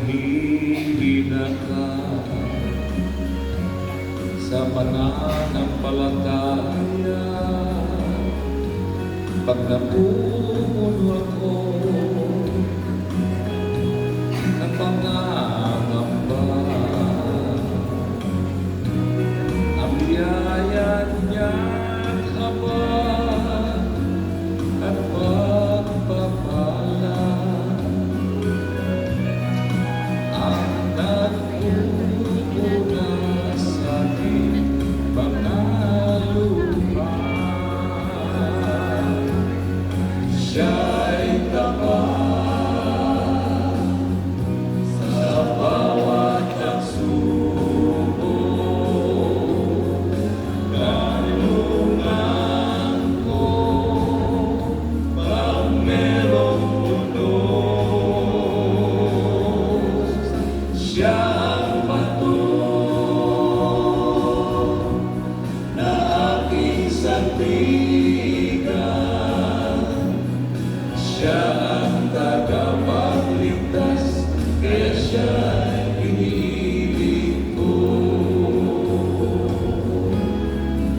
naghihina ka sa pananampalataya. Pag napupuno ako ng pangangamba, ang biyaya niya habang at pagpapala ang nagpupuna sa aking mga lupa. Siya'y tapat sa bawat pagsubok. Kanlungan ko pag merong unos. Siya ang bato na aking sandigan. Siya ang tagapagligtas, kaya siya'y iniibig ko.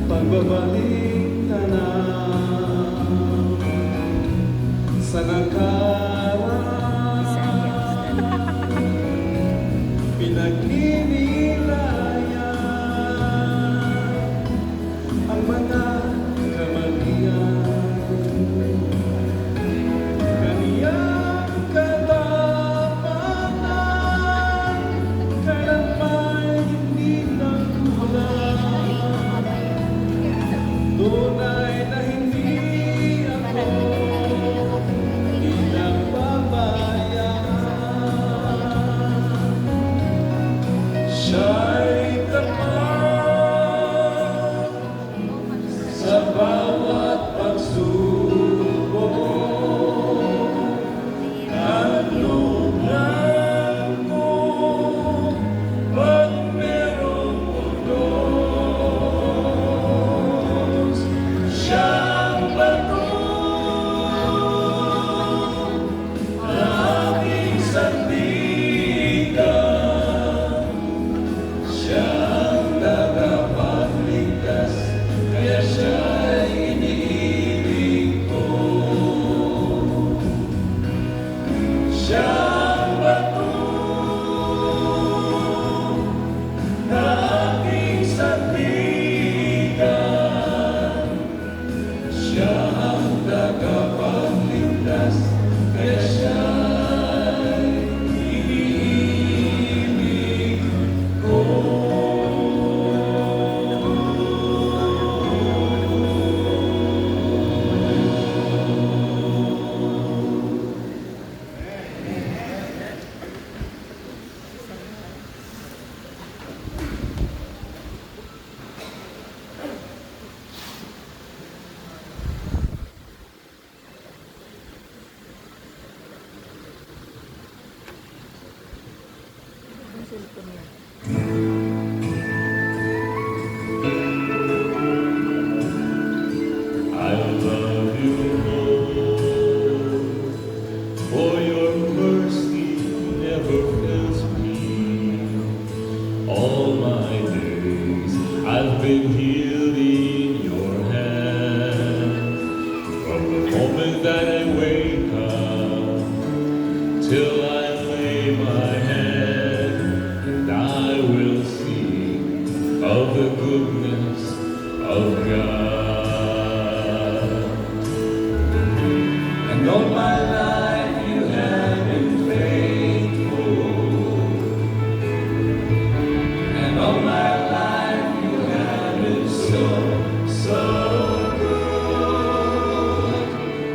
Pagbabalik ka na sa nakaraan, pinagninilayan ang mga kamalian. Tunay na hindi ako pinababayaan. Siya'y tapat sa bawat pagsubok. Kanlungan ko pag merong unos. Siya ang bato na aking sandigan. Siya ang tagapagligtas, kaya siya'y iniibig ko. Siya ang bato na aking sandigan. Siya ang tagapagligtas, kaya siya'y iniibig ko. I love you, Lord, for your mercy never fails me. All my days I've been healed in your hand. From the moment that I wake up till I lay my head, and I will sing of the goodness of God. And all my life you have been faithful, and all my life you have been so, so good.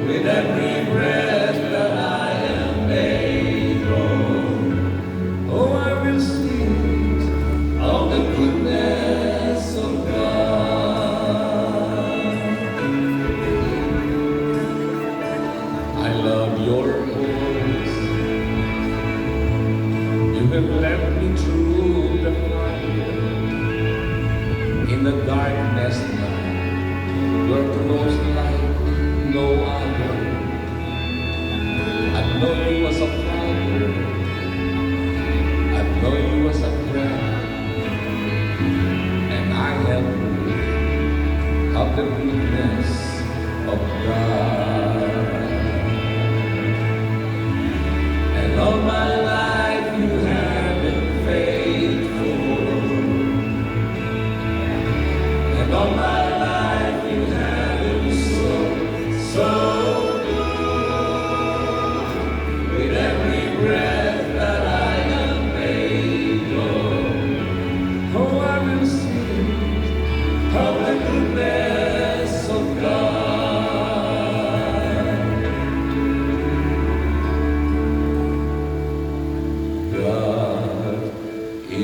With every breath that I am able, oh, I will sing of the goodness of God. I love your voice. You have led me through the fire. In the darkness night, you're close like no other. I've known you as a father,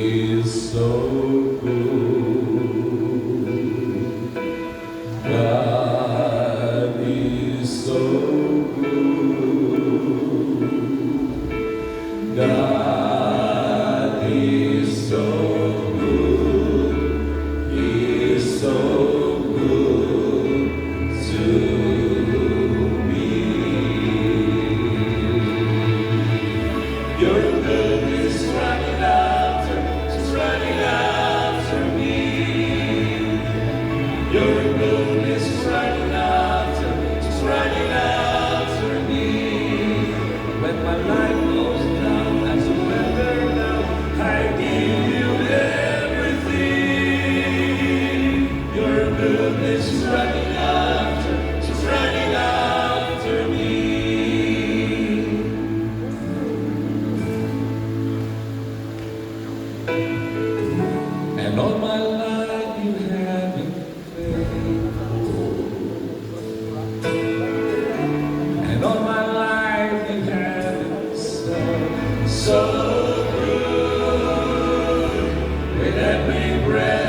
is so good. God is so good. God is so good. He is so good to me. Your goodness running after, just running after me. Your goodness running after, just running after me. When my life goes down, I surrender now. I give you everything. Your goodness running after, just running after me. And all my life you have been faithful. And all my life you have been so good. With every breath